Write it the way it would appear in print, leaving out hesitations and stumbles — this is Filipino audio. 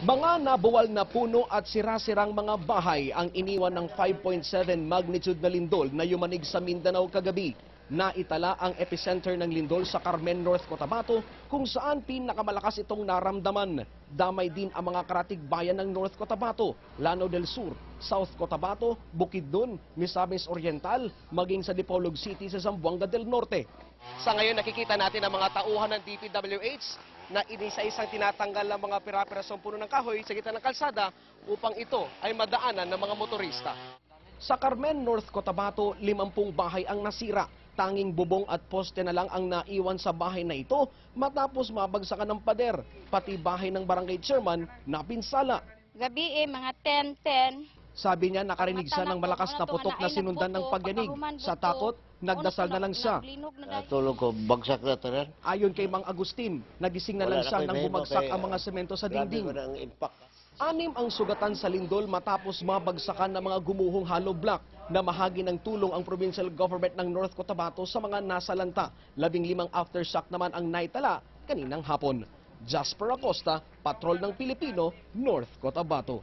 Mga nabuwal na puno at sira-sirang mga bahay ang iniwan ng 5.7 magnitude na lindol na yumanig sa Mindanao kagabi. Naitala ang epicenter ng lindol sa Carmen, North Cotabato kung saan pinakamalakas itong naramdaman. Damay din ang mga karatig bayan ng North Cotabato, Lanao del Sur, South Cotabato, Bukidnon, Misamis Oriental, maging sa Dipolog City sa Zamboanga del Norte. Sa ngayon nakikita natin ang mga tauhan ng DPWH na inisa-isang tinatanggal ng mga pira-pirasong puno ng kahoy sa gitna ng kalsada upang ito ay madaanan ng mga motorista. Sa Carmen, North Cotabato, 50 bahay ang nasira. Tanging bubong at poste na lang ang naiwan sa bahay na ito matapos mabagsakan ng pader. Pati bahay ng barangay chairman napinsala. Gabi mga 10:10. Sabi niya nakarinig siya ng malakas na putok na sinundan ng pagyanig. Sa takot, nagdasal na lang siya. Tulog ko, bagsak na tanan. Ayon kay Mang Agustin, nagising na lang siya nang bumagsak ang mga semento sa dingding. Anim ang sugatan sa lindol matapos mabagsakan ng mga gumuhong hollow block na mahagi ng tulong ang provincial government ng North Cotabato sa mga nasalanta. 15 aftershock naman ang naitala kaninang hapon. Jasper Acosta, Patrol ng Pilipino, North Cotabato.